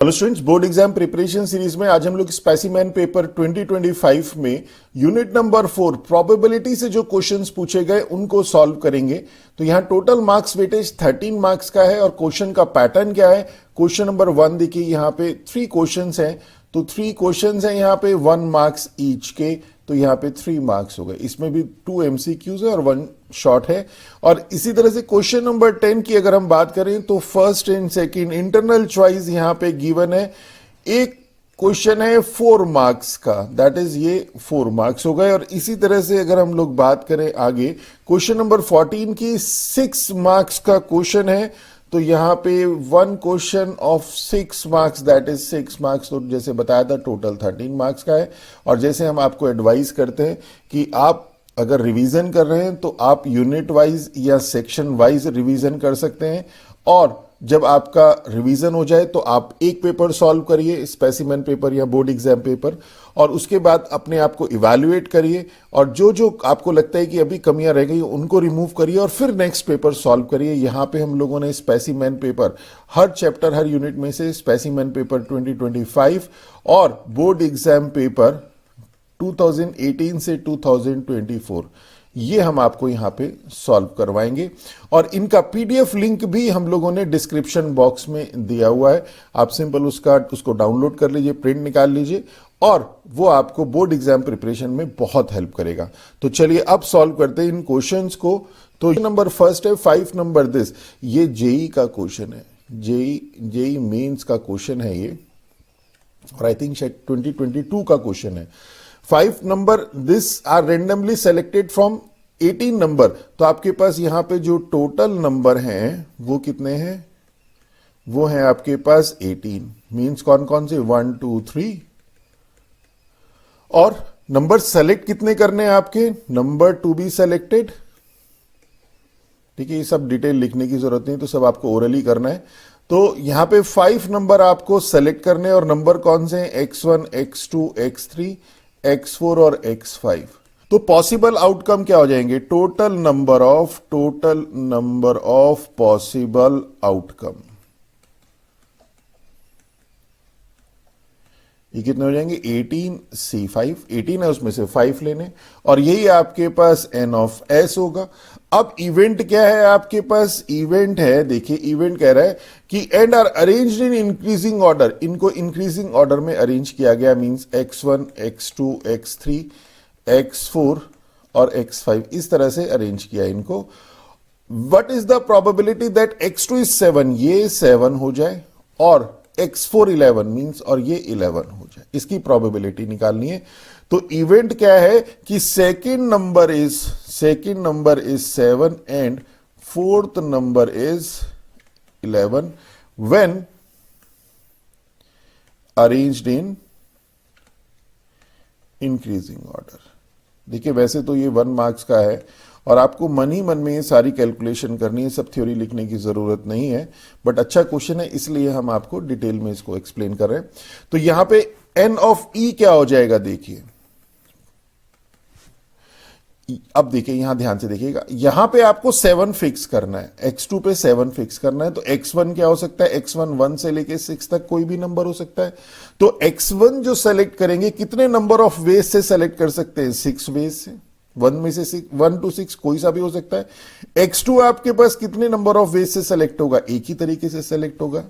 Hello students, board exam preparation series में आज हम लोग स्पेसिमेन पेपर 2025 में यूनिट नंबर 4 प्रोबेबिलिटी से जो क्वेश्चंस पूछे गए उनको सॉल्व करेंगे। तो यहाँ टोटल मार्क्स वेटेज 13 मार्क्स का है और क्वेश्चन का पैटर्न क्या है। क्वेश्चन नंबर 1 देखिए, यहाँ पे 3 क्वेश्चंस हैं, तो 3 क्वेश्चंस हैं यहाँ पे 1 मार्क्स ईच के, तो यहाँ पे 3 मार्क्स हो गए। इसमें भी 2 एमसीक्यूज है और 1 शॉर्ट है। और इसी तरह से क्वेश्चन नंबर 10 की अगर हम बात करें तो first and second internal choice यहाँ पे गिवन है। एक क्वेश्चन है 4 मार्क्स का, दैट इज ये 4 मार्क्स हो गए। और इसी तरह से अगर हम लोग बात करें आगे, क्वेश्चन नंबर 14 की 6 मार्क्स का क्वेश्चन है, तो यहाँ पे 1 question of 6 marks, that is 6 marks. तो जैसे बताया था टोटल 13 मार्क्स का है। और जैसे हम आपको एडवाइस करते हैं कि आप अगर रिवीजन कर रहे हैं तो आप यूनिट वाइज या सेक्शन वाइज रिवीजन कर सकते हैं। और जब आपका रिवीजन हो जाए तो आप एक पेपर सॉल्व करिए, स्पेसिमेन पेपर या बोर्ड एग्जाम पेपर, और उसके बाद अपने आप को इवैल्यूएट करिए और जो जो आपको लगता है कि अभी कमियां रह गई उनको रिमूव करिए और फिर नेक्स्ट पेपर सॉल्व करिए। यहाँ पे हम लोगों ने स्पेसिमेन पेपर हर चैप्टर हर यूनिट में से स्पेसिमेन पेपर 2025 और बोर्ड एग्जाम पेपर 2018 से 2024 ये हम आपको यहां पे सॉल्व करवाएंगे। और इनका पीडीएफ लिंक भी हम लोगों ने डिस्क्रिप्शन बॉक्स में दिया हुआ है। आप सिंपल उसको डाउनलोड कर लीजिए, प्रिंट निकाल लीजिए और वो आपको बोर्ड एग्जाम प्रिपरेशन में बहुत हेल्प करेगा। तो चलिए अब सॉल्व करते हैं इन क्वेश्चंस को। तो नंबर फर्स्ट है 5 नंबर दिस, ये जेई का क्वेश्चन है, जेई मेंस का क्वेश्चन है ये, और आई थिंक शायद 2022 का क्वेश्चन है। 5 number this are randomly selected from 18 number. तो आपके पास यहां पे जो टोटल नंबर हैं वो कितने हैं, वो हैं आपके पास 18। मींस कौन कौन से, 1 2 3। और नंबर सेलेक्ट कितने करने हैं आपके, नंबर टू बी सेलेक्टेड। ठीक है, ये सब डिटेल लिखने की जरूरत नहीं, तो सब आपको ओरली करना है। तो यहां पे 5 नंबर आपको सेलेक्ट करने और नंबर कौन से हैं, x1 x2 x3 x4 और x5। तो पॉसिबल आउटकम क्या हो जाएंगे, total number of possible outcome, ये कितने हो जाएंगे, 18C5। 18 है, उसमें से 5 लेने, और यही आपके पास n ऑफ s होगा। अब इवेंट क्या है आपके पास, इवेंट है, देखिए इवेंट कह रहा है कि and are arranged in increasing order, इनको इंक्रीजिंग ऑर्डर में अरेंज किया गया। Means x1 x2 x3 x4 और x5 इस तरह से अरेंज किया इनको। What is the probability that x2 is 7, ये 7 हो जाए, और x4 11 मींस और ये 11 हो जाए, इसकी प्रोबेबिलिटी निकालनी है। तो इवेंट क्या है कि second number is 7 and fourth number is 11 when arranged in increasing order. देखिए वैसे तो ये 1 मार्क्स का है और आपको मन ही मन में ये सारी कैलकुलेशन करनी है, सब थ्योरी लिखने की जरूरत नहीं है, बट अच्छा क्वेश्चन है इसलिए हम आपको डिटेल में इसको एक्सप्लेन कर रहे हैं। तो यहां पे n ऑफ e क्या हो जाएगा, देखिए अब देखिए यहां ध्यान से देखिएगा, यहां पे आपको 7 फिक्स करना है, x2 पे 7 फिक्स करना है। तो x1 क्या हो सकता है, x1 1 से लेके 6 तक कोई भी नंबर हो सकता है। तो x1 जो सेलेक्ट करेंगे, कितने नंबर ऑफ वेज से सेलेक्ट कर सकते हैं, 6 वेज से, 1 में से 1 to 6 कोई सा भी हो सकता है। x2 आपके पास कितने नंबर ऑफ वेज से सेलेक्ट होगा, एक ही तरीके से सेलेक्ट होगा।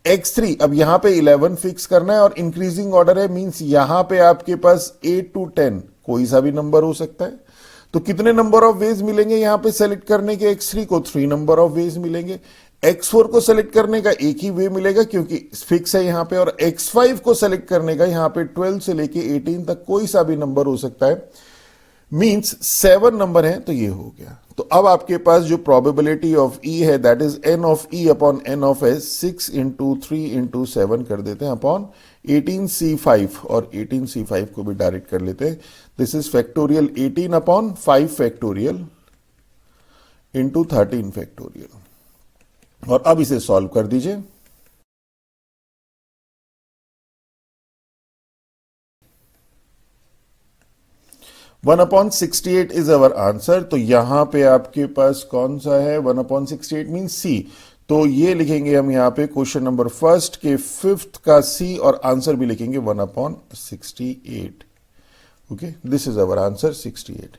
x3 अब यहां पे 11 फिक्स करना है और इंक्रीजिंग ऑर्डर है, मींस यहां पे आपके पास 8 to 10 कोई सा भी नंबर हो सकता है। तो कितने नंबर ऑफ वेज मिलेंगे यहां पे सेलेक्ट करने के, x3 को 3 नंबर ऑफ वेज मिलेंगे। x4 को सेलेक्ट करने का एक ही वे मिलेगा क्योंकि फिक्स है यहां पे, और x5 को सेलेक्ट करने का यहां पे 12 से लेके 18 तक कोई सा भी नंबर हो सकता है। मींस 7 नंबर है, तो ये हो गया। तो अब आपके पास जो प्रोबेबिलिटी ऑफ ई है that is n of E upon n of s, 6 into 3 into 7 कर देते हैं अपॉन 18C5, और 18C5 को भी डायरेक्ट कर लेते हैं। This is factorial 18 upon 5 factorial into 13 factorial. और अब इसे सॉल्व कर दीजिए। 1/68 इज अवर आंसर। तो यहां पे आपके पास कौन सा है, 1/68 मीन सी। तो ये लिखेंगे हम यहाँ पे क्वेश्चन नंबर फर्स्ट के फिफ्थ का सी और आंसर भी लिखेंगे 1/68। Okay, this is our answer 68।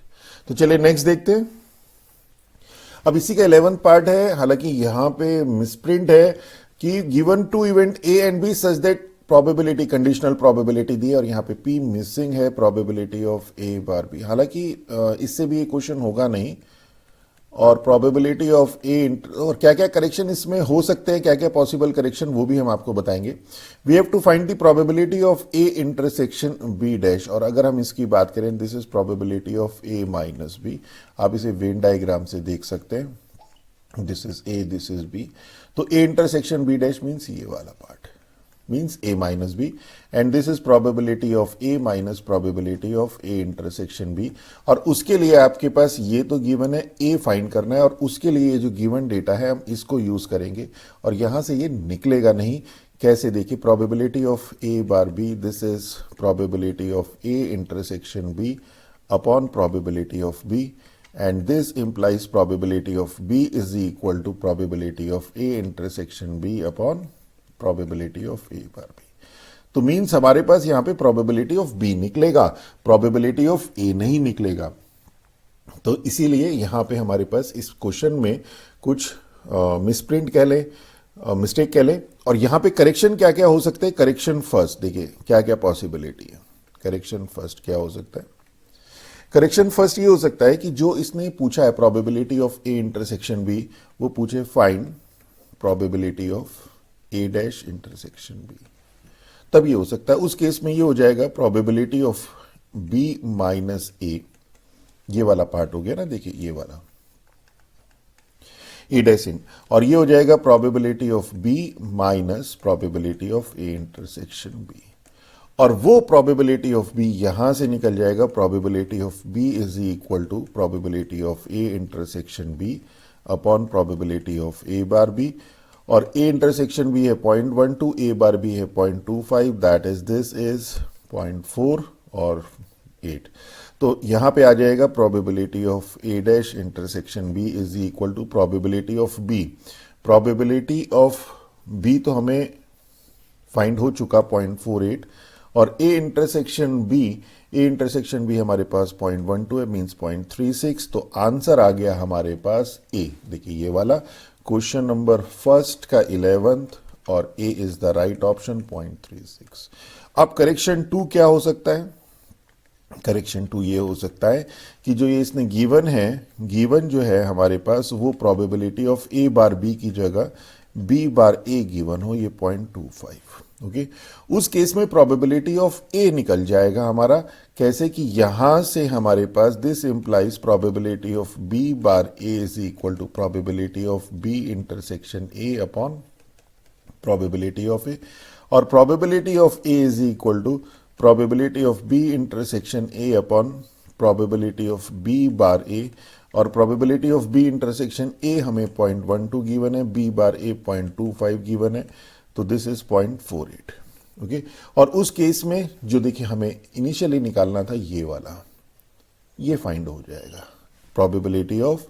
तो चलिए नेक्स्ट देखते हैं। अब इसी का 11th पार्ट है, हालांकि यहां पे मिसप्रिंट है कि given two event A and B such that probability, conditional probability दी और यहां पे पी मिसिंग है, probability of A bar B. हालांकि इससे भी ये क्वेश्चन होगा नहीं, और प्रोबेबिलिटी ऑफ ए और क्या क्या करेक्शन इसमें हो सकते हैं, क्या क्या पॉसिबल करेक्शन, वो भी हम आपको बताएंगे। We have to find the probability of A intersection B dash, और अगर हम इसकी बात करें, this is probability of A minus B. आप इसे वेन डायग्राम से देख सकते हैं, this is A, this is B. तो A intersection B dash means ये वाला part means a minus b, and this is probability of a minus probability of a intersection b। और उसके लिए आपके पास ये तो गिवन है, a फाइंड करना है, और उसके लिए ये जो गिवन डेटा है हम इसको यूज करेंगे, और यहां से ये निकलेगा नहीं। कैसे, देखिए, probability of a bar b, this is probability of a intersection b upon probability of b, and this implies probability of b is equal to probability of a intersection b upon probability of A bar B. तो means हमारे पास यहां पे probability of B निकलेगा, probability of A नहीं निकलेगा। तो इसीलिए यहां पे हमारे पास इस क्वेश्चन में कुछ मिसप्रिंट कह ले, मिस्टेक कह ले, और यहां पे करेक्शन क्या क्या हो सकते हैं। करेक्शन फर्स्ट देखिए क्या क्या पॉसिबिलिटी है। करेक्शन फर्स्ट क्या हो सकता है, करेक्शन फर्स्ट ये हो सकता है कि जो इसने पूछा है probability of A intersection B, वो पूछे find probability of A dash intersection B, तब ये हो सकता है। उस केस में ये हो जाएगा प्रोबेबिलिटी ऑफ बी माइनस ए, ये वाला पार्ट हो गया ना, देखिए ये वाला ए डैश इन, और ये हो जाएगा probability of B minus probability of A intersection B, और वो प्रोबेबिलिटी ऑफ बी यहां से निकल जाएगा, probability of B is equal to probability of A intersection B upon probability of A bar B, और ए इंटरसेक्शन बी है 0.12, ए bar B है 0.25, that is this is 0.4 और 8। तो यहां पे आ जाएगा probability of A dash intersection B is equal to probability of B. Probability of B तो हमें फाइंड हो चुका 0.48, और ए इंटरसेक्शन बी हमारे पास 0.12 है, मींस 0.36। तो आंसर आ गया हमारे पास ए। देखिए ये वाला क्वेश्चन नंबर फर्स्ट का 11th, और ए इज द राइट ऑप्शन 0.36। अब करेक्शन 2 क्या हो सकता है। करेक्शन 2 ये हो सकता है कि जो ये इसने गिवन है, गिवन जो है हमारे पास, वो probability of A bar B की जगह बी बार ए गिवन हो, ये 0.25। ओके, उस केस में प्रोबेबिलिटी ऑफ ए निकल जाएगा हमारा। कैसे कि यहां से हमारे पास this implies probability of B bar A is equal to probability of B intersection A upon probability of A, और probability of A is equal to probability of B intersection A upon probability of B bar A, और probability of B intersection A हमें 0.12 given है, B bar ए 0.25 given है, तो this is 0.48। Okay, और उस case में जो देखिए हमें इनिशियली निकालना था ये वाला, ये फाइंड हो जाएगा। Probability of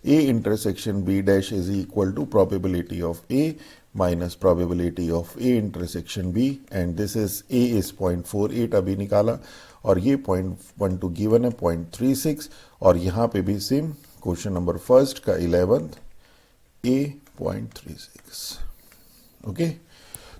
A intersection B dash is equal to probability of A minus probability of A intersection B, and this is A is 0.48 अभी निकाला, और ये 0.12 गिवन है 0.36, और यहां पे भी सेम क्वेश्चन नंबर फर्स्ट का 11th ए 0.36। ओके,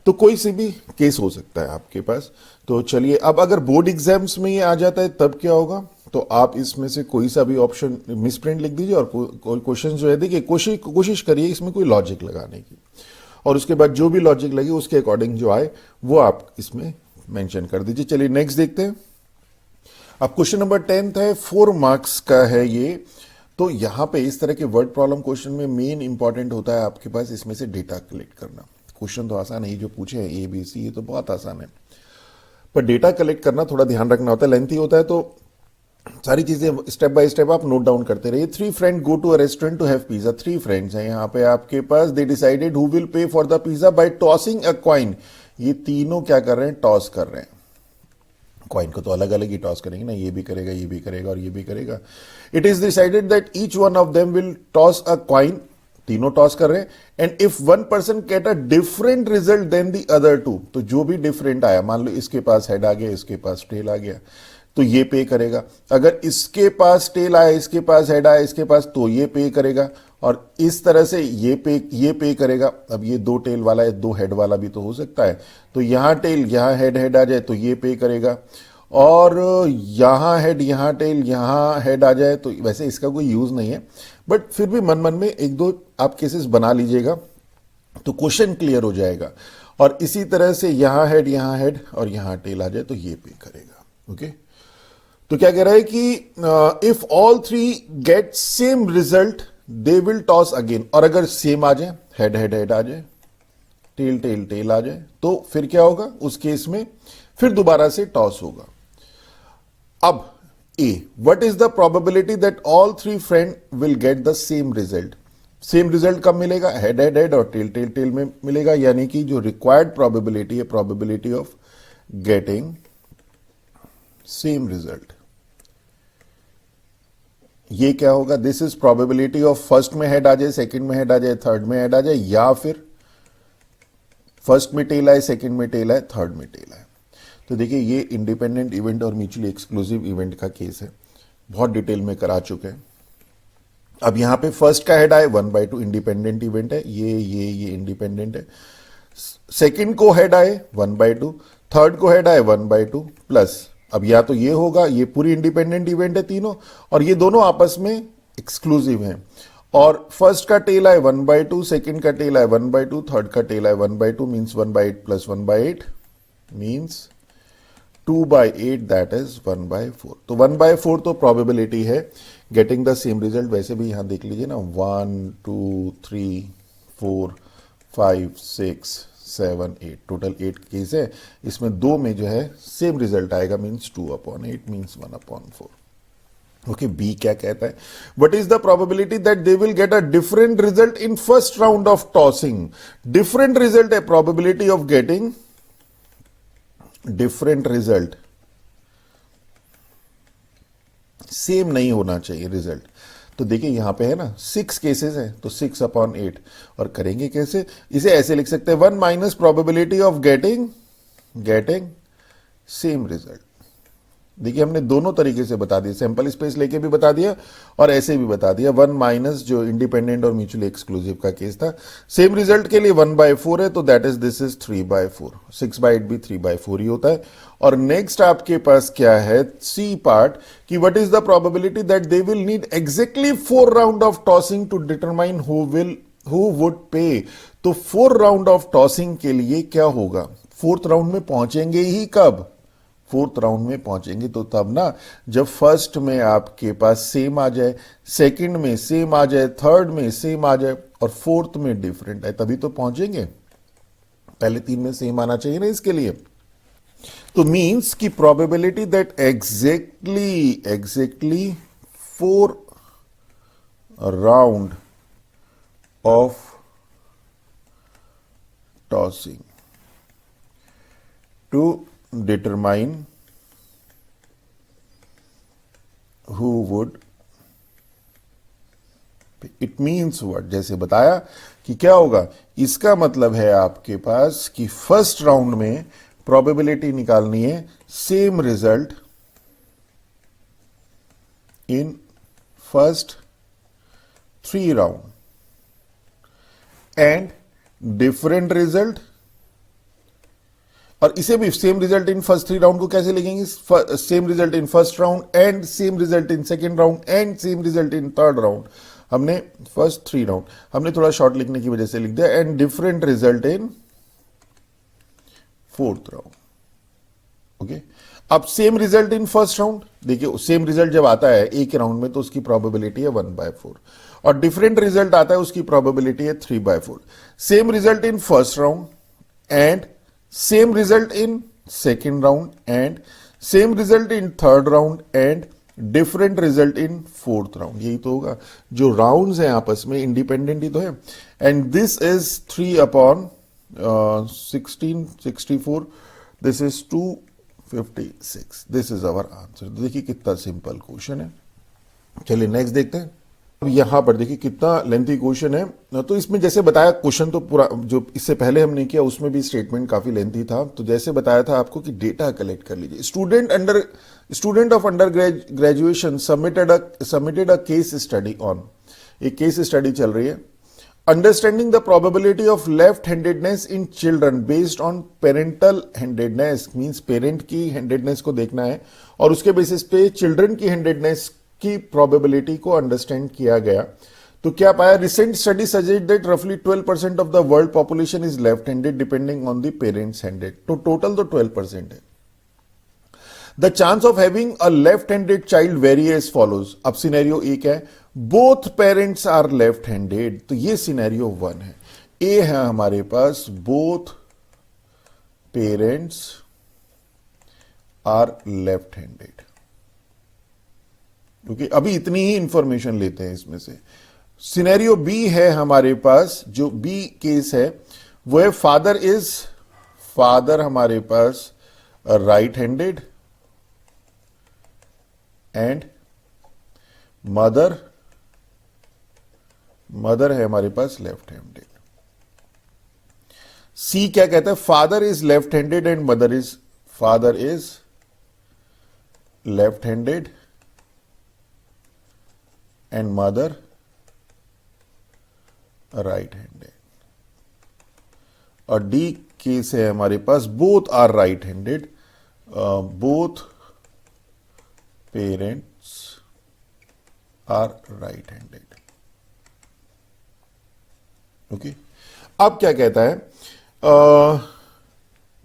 तो कोई से भी केस हो सकता है आपके पास। तो चलिए, अब अगर बोर्ड एग्जाम्स में ये आ जाता है तब क्या होगा, तो आप इसमें से कोई सा भी ऑप्शन मिसप्रिंट लिख दीजिए, और क्वेश्चन जो है देखिए कोशिश करिए इसमें कोई लॉजिक लगाने की, और उसके बाद जो भी लॉजिक लगे उसके अकॉर्डिंग जो आए वो आप इसमें मेंशन कर दीजिए। चलिए नेक्स्ट देखते हैं। अब क्वेश्चन नंबर 10 है, 4 मार्क्स का है ये। तो यहां पे इस तरह के वर्ड प्रॉब्लम क्वेश्चन में मेन इंपॉर्टेंट होता है आपके पास इसमें से डेटा कलेक्ट करना। क्वेश्चन तो आसान है, ये जो पूछे हैं ए बी सी, ये तो बहुत आसान है, पर डेटा कलेक्ट करना थोड़ा ध्यान रखना होता है, लेंथी होता है, तो सारी चीजें स्टेप बाय स्टेप आप नोट डाउन करते रहिए। 3 friend go to a restaurant to have pizza. 3 friends हैं यहाँ पे आपके पास। They decided who will pay for the pizza by tossing a coin. ये तीनों क्या कर रहे हैं, टॉस कर रहे हैं। कॉइन को तो अलग अलग ही टॉस करेंगे ना, ये भी करेगा, ये भी करेगा और ये भी करेगा। It is decided that each one of them will toss a coin तीनों टॉस कर रहे हैं, and if one person get a different result then the other two, तो जो भी डिफरेंट आया, मान लो इसके पास हेड आ गया, इसके पास टेल आ गया, तो ये पे करेगा। अगर इसके पास टेल आया, इसके पास हेड आया, इसके पास, तो ये पे करेगा। और इस तरह से ये पे करेगा। अब ये दो टेल वाला है, दो हेड वाला भी तो हो सकता है, तो यहां टेल यहां हेड आ जाए तो ये पे करेगा, और यहां हेड यहां टेल यहां हेड आ जाए तो, वैसे इसका कोई यूज नहीं है, बट फिर भी मन मन में एक दो आप केसेस बना लीजिएगा तो क्वेश्चन क्लियर हो जाएगा। और इसी तरह से यहां हेड और यहां टेल आ जाए तो ये पे करेगा। ओके, तो क्या कह रहा है कि if all three get same result they will toss again, और अगर सेम आ जाए, हेड आ जाए, टेल आ जाए, तो फिर क्या होगा उस केस में, फिर दोबारा से टॉस होगा। अब A, what is the probability that all three friend will get the same result. Same result कब मिलेगा, हेड और टेल में मिलेगा, यानी कि जो रिक्वायर्ड प्रोबेबिलिटी है, probability of getting same result, ये क्या होगा, this is probability of first में हेड आ जाए, सेकंड में हेड आ जाए, थर्ड में हेड आ जाए, या फिर फर्स्ट में टेल आए, सेकंड में टेल आए, थर्ड में टेल आए। तो देखिए ये इंडिपेंडेंट इवेंट और म्यूचुअली एक्सक्लूसिव इवेंट का केस है, बहुत डिटेल में करा चुके हैं। अब यहां पे फर्स्ट का हेड आए 1/2, इंडिपेंडेंट इवेंट है, ये इंडिपेंडेंट है। सेकंड को हेड आए 1/2, थर्ड को हेड आए 1/2 प्लस, अब या तो ये होगा, ये पूरी इंडिपेंडेंट इवेंट है तीनों, और ये दोनों आपस में एक्सक्लूसिव हैं। और फर्स्ट का टेल आए 1/2, सेकंड का टेल आए 1/2, थर्ड का टेल आए 1/2, means 1/8 plus 1/8 means 2/8, that is 1/4। तो 1/4 तो प्रोबेबिलिटी है गेटिंग द सेम रिजल्ट। वैसे भी यहां देख लीजिए ना, 1 2 3 4 5 6 7 8, टोटल 8 केस है, इसमें दो में जो है सेम रिजल्ट आएगा, मीन्स 2/8 मीन्स 1/4। ओके, बी क्या कहता है, what is the probability that they will get a different result in first round of tossing. Different result है, probability of getting different result, same नहीं होना चाहिए रिजल्ट। तो देखिए यहां पे है ना 6 केसेस हैं, तो 6/8, और करेंगे कैसे, इसे ऐसे लिख सकते हैं, 1 minus probability of getting same result. देखिए हमने दोनों तरीके से बता दिया, सैंपल स्पेस लेके भी बता दिया और ऐसे भी बता दिया। 1 माइनस जो इंडिपेंडेंट और म्यूचुअली एक्सक्लूसिव का केस था, सेम रिजल्ट के लिए 1/4 है, तो दैट इज दिस इज 3/4, 6/8 भी 3/4 ही होता है। और नेक्स्ट आपके पास क्या है, सी पार्ट, कि what is the probability that they will need exactly 4 round of tossing to determine who would pay. तो 4 राउंड ऑफ टॉसिंग के लिए क्या होगा, फोर्थ राउंड में पहुंचेंगे ही कब, फोर्थ राउंड में पहुंचेंगे तो तब ना, जब फर्स्ट में आपके पास सेम आ जाए, सेकंड में सेम आ जाए, थर्ड में सेम आ जाए, और फोर्थ में डिफरेंट है, तभी तो पहुंचेंगे। पहले 3 में सेम आना चाहिए ना इसके लिए। तो मींस की probability that exactly 4 round of tossing to determine who would, it means what, जैसे बताया कि क्या होगा, इसका मतलब है आपके पास कि फर्स्ट राउंड में प्रोबेबिलिटी निकालनी है same result in first 3 round and different result, और इसे भी same result in first 3 round को कैसे लिखेंगे, same result in first round and same result in second round and same result in third round. हमने first 3 round हमने थोड़ा short लिखने की वजह से लिख दिया, and different result in fourth round. Okay, अब same result in first round, देखिए सेम रिजल्ट जब आता है एक राउंड में तो उसकी प्रोबेबिलिटी है 1/4, और डिफरेंट रिजल्ट आता है उसकी प्रोबेबिलिटी है 3/4। Same result in first round and same result in second round and same result in third round and different result in fourth round. यही तो होगा, जो राउंड्स हैं आपस में इंडिपेंडेंट ही तो है। And this is 3/16 64, this is 256, this is our answer. देखिए कितना सिंपल क्वेश्चन है। चलिए नेक्स्ट देखते हैं। यहां पर देखिए कितना लेंथी क्वेश्चन है। तो इसमें जैसे बताया क्वेश्चन तो पूरा जो इससे पहले हमने किया उसमें भी स्टेटमेंट काफी लेंथी था। तो जैसे बताया था आपको कि डेटा कलेक्ट कर लीजिए। Student of under graduation submitted a case study on, एक केस स्टडी चल रही है, understanding the probability of left handedness in children based on parental handedness, means parent की हैंडेडनेस को देखना है और उसके बेसिस पे चिल्ड्रन की हैंडेडनेस की प्रोबेबिलिटी को अंडरस्टैंड किया गया। तो क्या पाया, रिसेंट स्टडी सजेस्ट दैट रफली 12% of the world population is left handed depending on the parents handed. तो टोटल तो 12% है। The chance of having a left handed child vary as follows. अब सिनेरियो एक है, both parents are left handed, तो ये scenario 1 है। A है हमारे पास both parents are left handed, क्योंकि अभी इतनी ही इंफॉर्मेशन लेते हैं इसमें से। सिनेरियो बी है हमारे पास, जो बी केस है वो है फादर हमारे पास राइट हैंडेड एंड मदर है हमारे पास लेफ्ट हैंडेड। सी क्या कहता है, father is left handed and father is left handed and mother right handed. और डी केस है हमारे पास, both are right handed, both parents are right handed. Okay, अब क्या कहता है,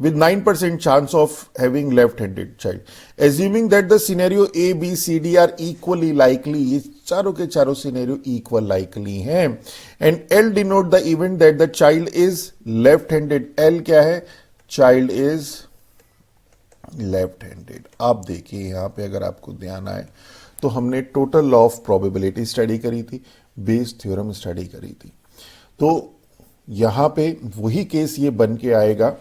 with 9% chance of having left-handed child, assuming that the scenario A, B, C, D are equally likely, ये चारों के चारों सिनेरियो इक्वल लाइकली हैं, and L denote the event that the child is left-handed। L क्या है, child is left-handed। आप देखिए यहां पे अगर आपको ध्यान आए तो हमने total law of probability study करी थी, बेस थ्योरम स्टडी करी थी। तो यहां पे वही केस ये बन के आएगा।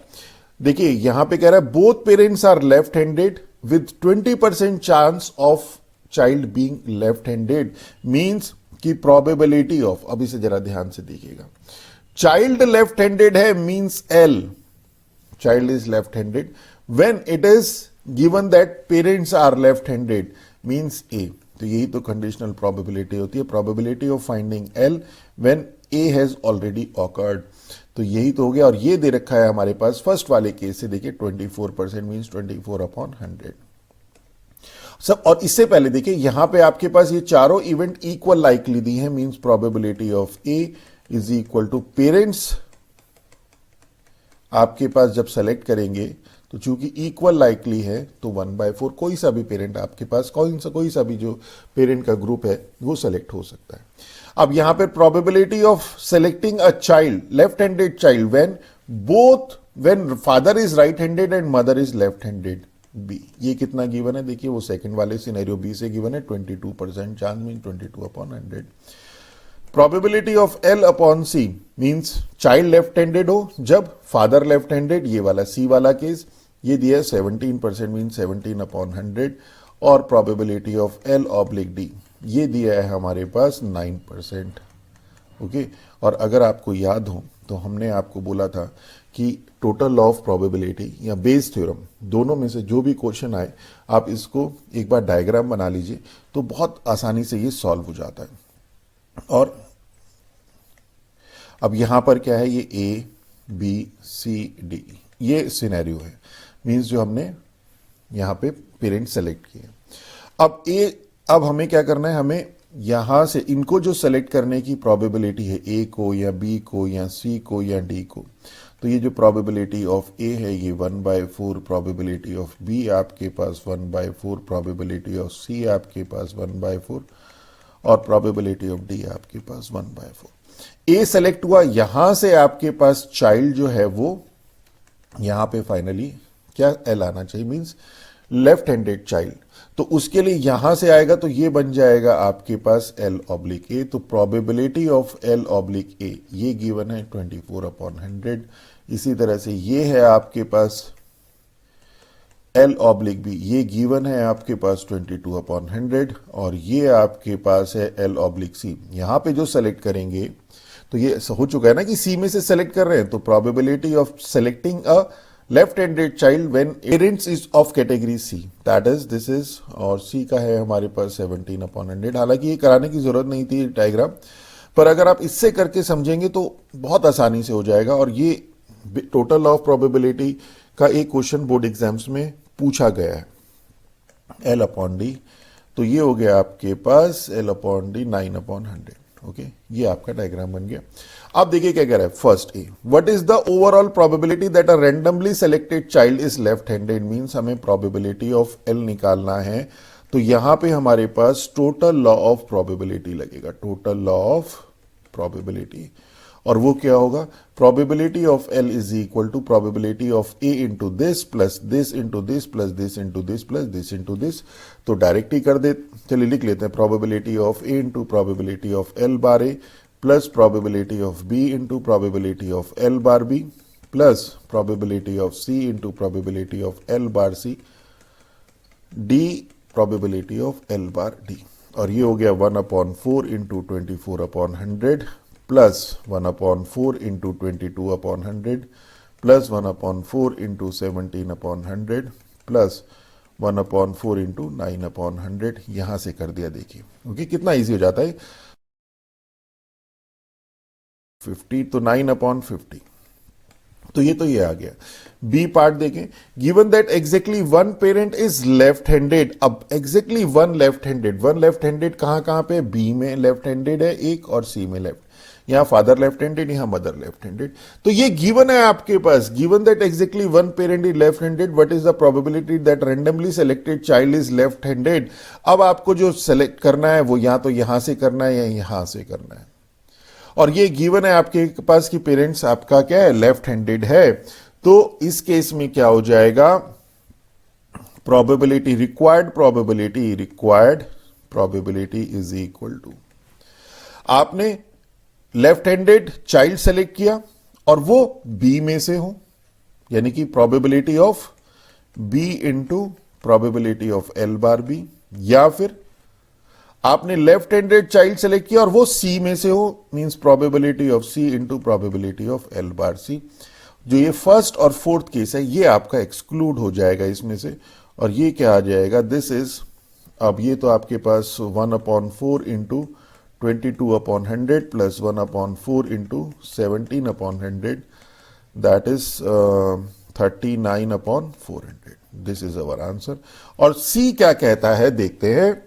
देखिए यहां पे कह रहा है both parents are left handed with 20% chance of child being left handed, means की प्रोबेबिलिटी ऑफ, अब इसे जरा ध्यान से देखिएगा, चाइल्ड लेफ्ट हैंडेड है means L, child is left handed, when it is given that parents are left handed means A. तो यही तो कंडीशनल प्रोबेबिलिटी होती है, probability of finding L when A has already occurred. तो यही तो हो गया। और ये दे रखा है हमारे पास फर्स्ट वाले केस से, देखिए 24% मींस 24/100 सब। और इससे पहले देखिए यहां पे आपके पास ये चारों इवेंट इक्वल लाइकली दी है, means probability of A is equal to parents आपके पास जब सेलेक्ट करेंगे तो चूंकि इक्वल लाइकली है तो 1/4 कोई सा भी पेरेंट आपके पास, कोई सा भी जो पेरेंट का ग्रुप है वो सेलेक्ट हो सकता है। अब यहां पे probability of selecting a child left handed child when father is right handed and mother is left handed B, ये कितना गिवन है, देखिए वो सेकंड वाले सिनेरियो बी से गिवन है 22% chance mean 22/100। Probability of L upon C means child left handed हो जब फादर लेफ्ट हैंडेड, ये वाला सी वाला केस, ये दिया है 17% मीन 17/100। और probability of L oblique D ये दिया है हमारे पास 9%। ओके, और अगर आपको याद हो तो हमने आपको बोला था कि टोटल लॉ ऑफ प्रोबेबिलिटी या बेस थ्योरम दोनों में से जो भी क्वेश्चन आए आप इसको एक बार डायग्राम बना लीजिए तो बहुत आसानी से ये सॉल्व हो जाता है। और अब यहां पर क्या है, ये ए बी सी डी ये सिनेरियो है, मींस जो हमने यहां पे पेरेंट सेलेक्ट किए। अब हमें क्या करना है, हमें यहां से इनको जो सेलेक्ट करने की प्रोबेबिलिटी है, ए को या बी को या सी को या डी को, तो ये जो प्रोबेबिलिटी ऑफ ए है ये 1/4, प्रोबेबिलिटी ऑफ बी आपके पास 1/4, प्रोबेबिलिटी ऑफ सी आपके पास 1/4 और प्रोबेबिलिटी ऑफ डी आपके पास 1/4। ए सेलेक्ट हुआ, यहां से आपके पास चाइल्ड जो है वो यहां पे फाइनली क्या एल आना चाहिए, मींस लेफ्ट हैंडेड चाइल्ड। तो उसके लिए यहां से आएगा तो ये बन जाएगा आपके पास एल ऑब्लिक ए। तो probability of L oblique A ये गिवन है 24/100। इसी तरह से ये है आपके पास एल ऑब्लिक बी, ये गिवन है आपके पास 22/100 और ये आपके पास है एल ऑब्लिक सी। यहां पे जो सेलेक्ट करेंगे तो ये हो चुका है ना कि सी में से सेलेक्ट कर रहे हैं, तो probability of selecting a left handed child when parents is of category C, that is this is, और सी का है हमारे पास 17/100। हालांकि ये कराने की जरूरत नहीं थी डायग्राम, पर अगर आप इससे करके समझेंगे तो बहुत आसानी से हो जाएगा। और ये टोटल ऑफ प्रोबेबिलिटी का एक क्वेश्चन बोर्ड एग्जाम्स में पूछा गया है, एल अपॉन डी। तो ये हो गया आपके पास एल अपॉन डी 9/100। ओके, ये आपका डायग्राम बन गया। अब देखिए क्या कह रहा है, first A, what is the overall probability that a randomly selected child is left handed, means हमें प्रोबेबिलिटी ऑफ एल निकालना है। तो यहां पे हमारे पास टोटल लॉ ऑफ प्रोबेबिलिटी लगेगा, टोटल लॉ ऑफ प्रोबेबिलिटी, और वो क्या होगा, probability of L is equal to probability of A into this plus this into this plus this into this plus this into this. तो direct ही कर दे, चलिए लिख लेते हैं, probability of A into probability of L bar A plus probability of B into probability of L bar B plus probability of C into probability of L bar C D probability of L bar D. और ये हो गया 1/4 into 24/100 plus 1/4 into 22/100 plus 1/4 into 17/100 plus 1/4 into 9/100। यहां से कर दिया, देखिए okay कितना इजी हो जाता है, 50 तो 9/50। तो ये आ गया। बी पार्ट देखें, given that exactly one parent is left handed. अब एग्जैक्टली वन लेफ्ट हैंडेड कहां पे, बी में लेफ्ट हैंडेड है एक और सी में लेफ्ट, यहां फादर लेफ्ट हैंडेड, यहां मदर लेफ्ट हैंडेड। तो ये गिवन है आपके पास, given that exactly one parent is left handed, what is the probability that randomly selected child is left handed. अब आपको जो सेलेक्ट करना है वो या तो यहां से करना है या यहां से करना है, और ये गिवन है आपके पास कि पेरेंट्स आपका क्या है, लेफ्ट हैंडेड है। तो इस केस में क्या हो जाएगा, probability required probability is equal to, आपने लेफ्ट हैंडेड चाइल्ड सेलेक्ट किया और वो बी में से हो, यानी कि probability of B into probability of L bar B, या फिर आपने लेफ्ट हैंडेड चाइल्ड सेलेक्ट किया और वो सी में से हो, means probability of C into probability of L bar C. जो ये फर्स्ट और फोर्थ केस है ये आपका एक्सक्लूड हो जाएगा इसमें से, और ये क्या आ जाएगा, दिस इज, अब ये तो आपके पास 1/4 into 22/100 plus 1/4 into 17/100, that is 39/400। This is our answer. और सी क्या कहता है देखते हैं।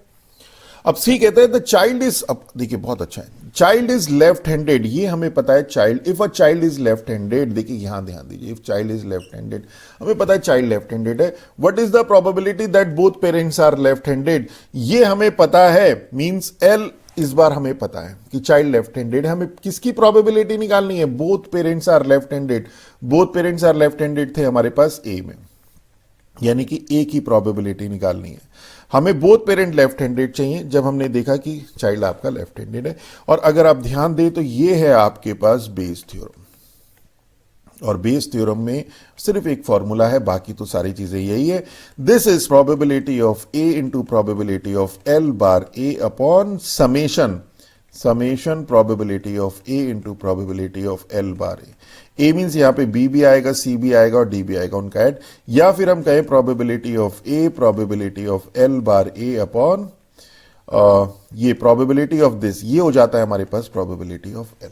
अब सी कहते हैं द चाइल्ड इज, अब देखिए बहुत अच्छा है, चाइल्ड इज लेफ्ट हैंडेड, ये हमें पता है child, if a child is left handed, देखिए यहां ध्यान दीजिए, if child is left handed, हमें पता है चाइल्ड लेफ्ट हैंडेड है। What is the probability that both parents are left handed, ये हमें पता है, मींस एल इस बार हमें पता है कि चाइल्ड लेफ्ट हैंडेड। हमें किसकी प्रोबेबिलिटी निकालनी है, both parents are left handed. Both parents are left handed थे हमारे पास ए में, यानी कि ए की प्रोबेबिलिटी निकालनी है। हमें बोथ पेरेंट लेफ्ट हैंडेड चाहिए जब हमने देखा कि चाइल्ड आपका लेफ्ट हैंडेड है। और अगर आप ध्यान दें तो ये है आपके पास बेस थ्योरम, और बेस थ्योरम में सिर्फ एक फॉर्मूला है, बाकी तो सारी चीजें यही है। This is probability of A into probability of L bar A upon summation probability of A into probability of L bar A means यहां पे बी भी आएगा, सी भी आएगा और डी भी आएगा, उनका ऐड, या फिर हम कहें probability of A probability of L bar A upon ये प्रोबेबिलिटी ऑफ दिस, ये हो जाता है हमारे पास प्रोबेबिलिटी ऑफ एल।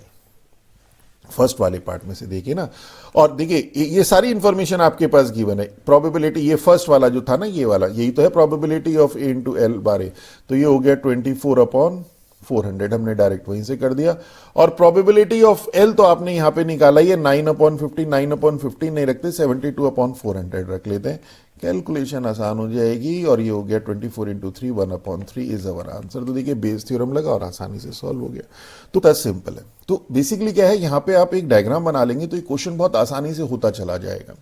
फर्स्ट वाले पार्ट में से देखिए ना, और देखिए ये सारी इंफॉर्मेशन आपके पास गिवन है। प्रोबेबिलिटी ये फर्स्ट वाला जो था ना, ये वाला, यही तो है probability of A into L bar A, तो ये हो गया 24/400, हमने डायरेक्ट वहीं से कर दिया। और प्रोबेबिलिटी ऑफ एल तो आपने यहां पे निकाला, ये 9/50, 9/50 नहीं रखते, 72/400 रख लेते हैं, कैलकुलेशन आसान हो जाएगी। और ये हो गया 24 इंटू 3, 1/3 इज अवर आंसर। तो देखिए बेस थ्योरम लगा और आसानी से सॉल्व हो गया। तो बहुत सिंपल है। तो बेसिकली क्या है, यहाँ पे आप एक डायग्राम बना लेंगे तो ये क्वेश्चन बहुत आसानी से होता चला जाएगा।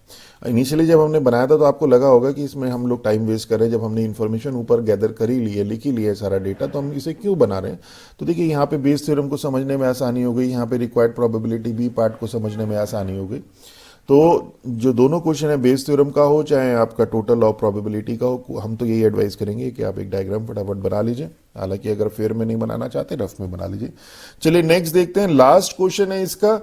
इनिशियली जब हमने बनाया था तो आपको लगा होगा कि इसमें हम लोग टाइम वेस्ट कर रहे हैं, जब हमने इन्फॉर्मेशन ऊपर गैदर कर ही ली है, लिख ही लिया है सारा डेटा, तो हम इसे क्यों बना रहे हैं। तो देखिए यहाँ पे बेस थ्योरम को समझने में आसानी हो गई, यहाँ पे रिक्वायर्ड प्रोबेबिलिटी बी पार्ट को समझने में आसानी हो गई। तो जो दोनों क्वेश्चन है बेस थ्योरम का हो चाहे आपका टोटल ऑफ प्रोबेबिलिटी का हो, हम तो यही एडवाइस करेंगे कि आप एक डायग्राम फटाफट बना लीजिए। हालांकि अगर फेयर में नहीं बनाना चाहते रफ में बना लीजिए। चलिए नेक्स्ट देखते हैं, लास्ट क्वेश्चन है इसका।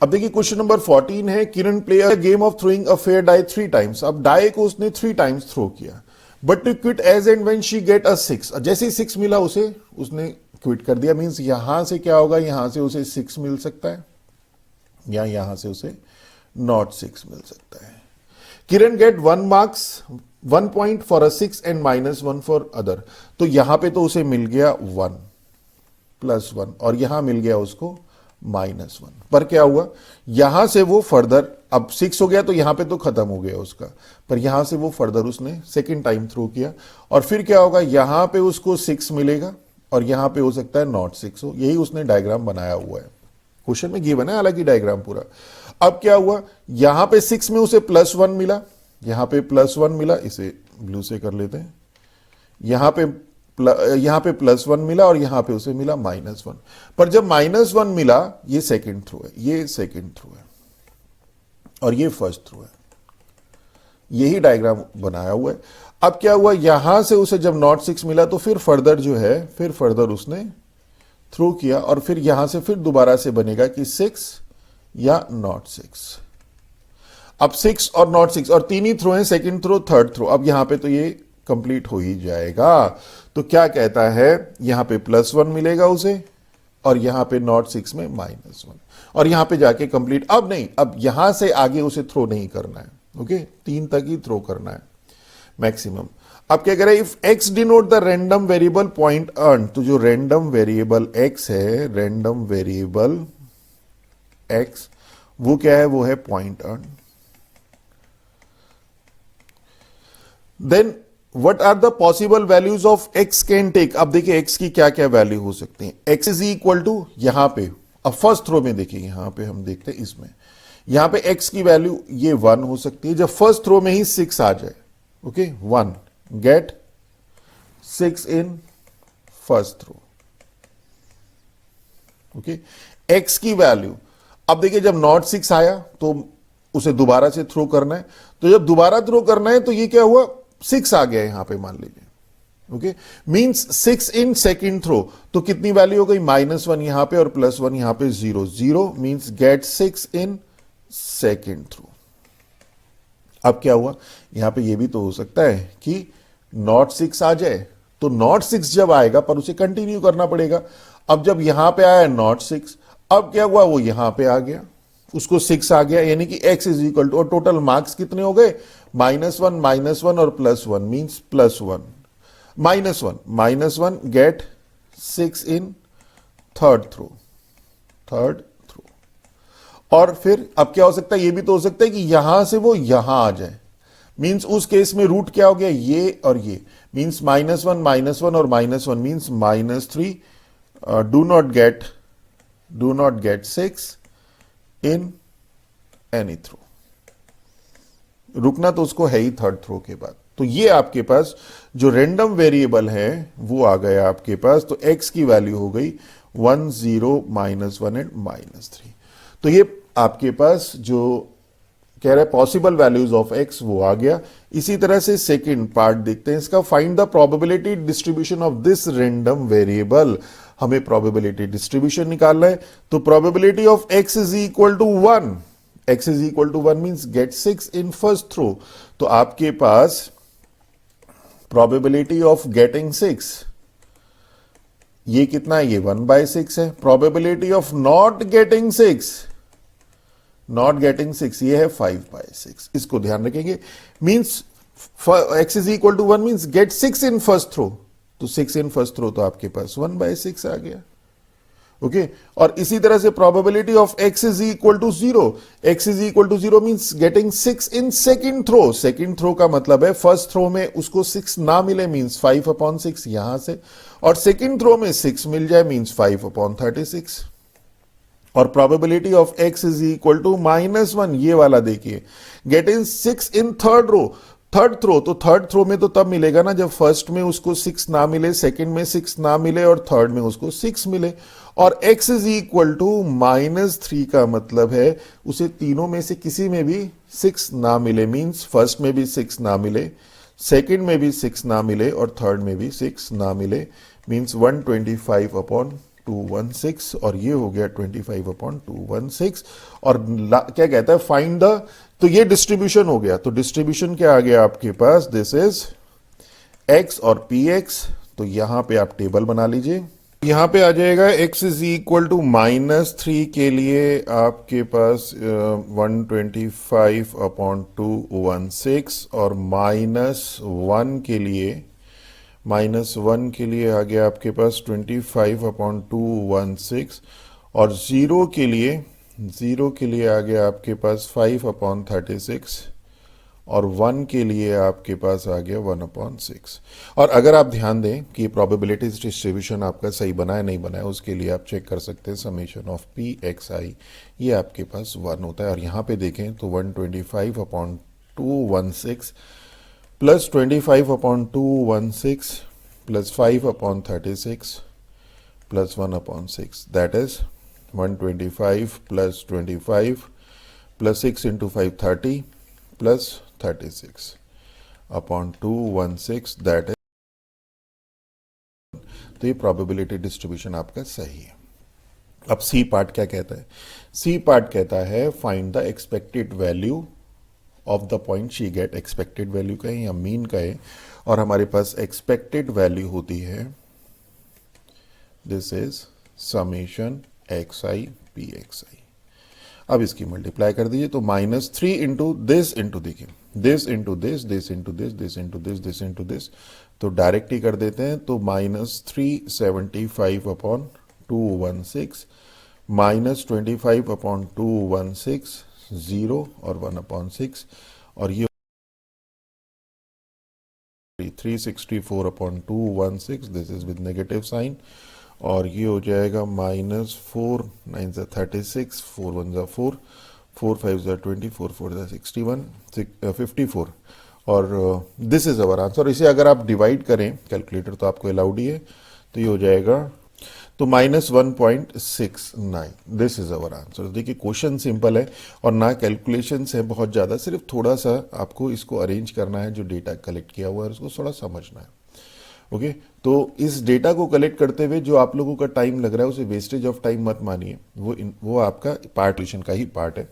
अब देखिए क्वेश्चन नंबर 14 है, Kiran play a game of throwing a fair die 3 times. अब डाई को उसने 3 टाइम्स थ्रो किया, but to quit as and when she get a 6। जैसे ही 6 मिला उसे उसने क्विट कर दिया। मींस यहां से क्या होगा, यहां से उसे 6 मिल सकता है या यहां से उसे नॉट 6 मिल सकता है। Kiran get 1 marks 1 point for a 6 and -1 for other. तो यहां पे तो उसे मिल गया 1 +1 और यहां मिल गया उसको -1। पर क्या हुआ, यहां से वो फर्दर, अब 6 हो गया तो यहां पे तो खत्म हो गया उसका, पर यहां से वो फर्दर उसने सेकेंड टाइम थ्रो किया और फिर क्या होगा, यहां पे उसको 6 मिलेगा और यहां पे हो सकता है नॉट 6 हो। यही उसने डायग्राम बनाया हुआ है, क्वेश्चन में गिवन है हालांकि डायग्राम पूरा। अब क्या हुआ, यहां पे 6 में उसे +1 मिला, यहां पे +1 मिला, इसे ब्लू से कर लेते हैं, यहां पे +1 मिला और यहां पे उसे मिला -1। पर जब -1 मिला, ये सेकंड थ्रो है, ये सेकंड थ्रो है और ये फर्स्ट थ्रो है। यही डायग्राम बनाया हुआ है। अब क्या हुआ, यहां से उसे जब नॉट 6 मिला तो फिर फर्दर जो है, फिर फर्दर उसने थ्रो किया और फिर यहां से फिर दोबारा से बनेगा कि 6 या नॉट 6। अब 6 और नॉट 6 और तीन ही थ्रो हैं, सेकंड थ्रो थर्ड थ्रो। अब यहां पे तो ये कंप्लीट हो ही जाएगा। तो क्या कहता है, यहां पे +1 मिलेगा उसे और यहां पे नॉट 6 में -1 और यहां पे जाके कंप्लीट। अब नहीं, अब यहां से आगे उसे थ्रो नहीं करना है, ओके, 3 तक ही थ्रो करना है मैक्सिमम। अब क्या कह रहा है, if x denote the random variable point earn, तो जो रैंडम वेरिएबल x है, रैंडम वेरिएबल x वो क्या है, वो है point earn. Then what are the possible values of x can take. अब देखिए x की क्या क्या वैल्यू हो सकती है। x इज इक्वल टू, यहां पे अब फर्स्ट थ्रो में देखिए, यहां पे हम देखते हैं इसमें, यहां पे x की वैल्यू ये 1 हो सकती है जब फर्स्ट थ्रो में ही 6 आ जाए, okay, 1 get 6 in first throw, okay. x की वैल्यू, अब देखिए जब नॉट 6 आया तो उसे दोबारा से थ्रो करना है, तो जब दोबारा थ्रो करना है तो ये क्या हुआ, 6 आ गया यहां पे मान लीजिए, okay, means 6 in second throw. तो कितनी वैल्यू हो गई, -1 यहां पे और +1 यहां पे, 0 0 means get 6 in second throw. अब क्या हुआ, यहां पे ये भी तो हो सकता है कि नॉट 6 आ जाए, तो नॉट 6 जब आएगा पर उसे कंटिन्यू करना पड़ेगा। अब जब यहां पे आया नॉट 6, अब क्या हुआ, वो यहां पे आ गया, उसको 6 आ गया, यानी कि x इज इक्वल टू, और टोटल मार्क्स कितने हो गए, -1 और +1 means +1 -1 get 6 in third throw. और फिर अब क्या हो सकता है, ये भी तो हो सकता है कि यहां से वो यहां आ जाए, मींस उस केस में रूट क्या हो गया, ये और ये, मींस -1 और -1 means -3। Do not get 6 in any throw. रुकना तो उसको है ही थर्ड थ्रो के बाद। तो ये आपके पास जो रैंडम वेरिएबल है वो आ गया आपके पास। तो x की वैल्यू हो गई 1 0 -1 एंड -3। तो ये आपके पास जो कह रहा है पॉसिबल वैल्यूज ऑफ x वो आ गया। इसी तरह से सेकंड पार्ट देखते हैं इसका, find the probability distribution of this random variable. हमें प्रोबेबिलिटी डिस्ट्रीब्यूशन निकालना है, तो probability of x is equal to 1, x is equal to 1 means get 6 in first throw. तो आपके पास प्रोबेबिलिटी ऑफ गेटिंग 6 ये कितना है, ये 1/6 है। प्रोबेबिलिटी ऑफ नॉट गेटिंग 6 ये है 5/6। इसको ध्यान रखेंगे, means x is equal to 1 means get 6 in first throw, तो 6 इन फर्स्ट थ्रो तो आपके पास 1/6 आ गया, ओके। और इसी तरह से probability of x is equal to 0, x is equal to 0 means getting 6 in second throw. Second throw का मतलब है फर्स्ट थ्रो में उसको 6 ना मिले मींस 5/6 यहां से, और सेकंड थ्रो में 6 मिल जाए मींस 5/36। और probability of x is equal to -1, ये वाला देखिए, getting 6 in third row. Third throw, तो थर्ड थ्रो में तो तब मिलेगा ना जब फर्स्ट में उसको 6 ना मिले, सेकंड में 6 ना मिले और थर्ड में उसको 6 मिले। और x इज इक्वल टू -3 का मतलब है उसे तीनों में से किसी में भी 6 ना मिले, मींस फर्स्ट में भी 6 ना मिले, सेकंड में भी 6 ना मिले और थर्ड में भी 6 ना मिले, मींस 125/216 और ये हो गया 25/216। और क्या कहता है, फाइंड द, तो ये डिस्ट्रीब्यूशन हो गया। तो डिस्ट्रीब्यूशन क्या आ गया आपके पास, दिस इज x और px। तो यहां पे आप टेबल बना लीजिए, यहां पे आ जाएगा x इज इक्वल टू -3 के लिए आपके पास 125/216 और -1 के लिए आ गया आपके पास 25/216 और जीरो के लिए आ गया आपके पास 5/36 और 1 के लिए आपके पास आ गया 1/6। और अगर आप ध्यान दें कि प्रोबेबिलिटी डिस्ट्रीब्यूशन आपका सही बना है नहीं बना है, उसके लिए आप चेक कर सकते हैं समेशन ऑफ पी एक्स आई, ये आपके पास 1 होता है। और यहाँ पे देखें तो 125/216 plus 25/216 plus 5/36 plus 1/6, that is 125 plus 25 plus 6 into 5 30 plus 36/216, that is. तो ये प्रोबेबिलिटी डिस्ट्रीब्यूशन आपका सही है। अब सी पार्ट क्या कहता है, सी पार्ट कहता है find the expected value of the point she get. Expected value का है या मीन का है, और हमारे पास एक्सपेक्टेड वैल्यू होती है, this is summation X I P X I. अब इसकी मल्टीप्लाई कर दीजिए, तो -3 इंटू दिस इंटू, देखिए this into this, this into this, this into this, this into this, तो डायरेक्ट ही कर देते हैं। तो -375/216 -25/216 0 और 1/6, और ये 364/216, this is with negative sign, और ये हो जाएगा -4 9 36 4 1 4 4 5 20 4 4 61 54, और दिस इज अवर आंसर। इसे अगर आप डिवाइड करें, कैलकुलेटर तो आपको अलाउड ही है, तो ये हो जाएगा तो -1.69, दिस इज अवर आंसर। देखिए क्वेश्चन सिंपल है और ना कैलकुलेशंस है बहुत ज़्यादा, सिर्फ थोड़ा सा आपको इसको अरेंज करना है, जो डेटा कलेक्ट किया हुआ है उसको थोड़ा समझना है। ओके, तो इस डेटा को कलेक्ट करते हुए जो आप लोगों का टाइम लग रहा है उसे वेस्टेज ऑफ टाइम मत मानिए, वो आपका पार्टिशन का ही पार्ट है।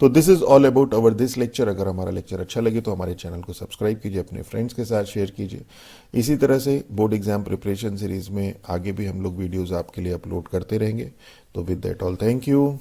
तो this is all about our this lecture. अगर हमारा लेक्चर अच्छा लगे तो हमारे चैनल को सब्सक्राइब कीजिए, अपने फ्रेंड्स के साथ शेयर कीजिए। इसी तरह से बोर्ड एग्जाम प्रिपरेशन सीरीज में आगे भी हम लोग वीडियोज आपके लिए अपलोड करते रहेंगे। तो with that all, thank you.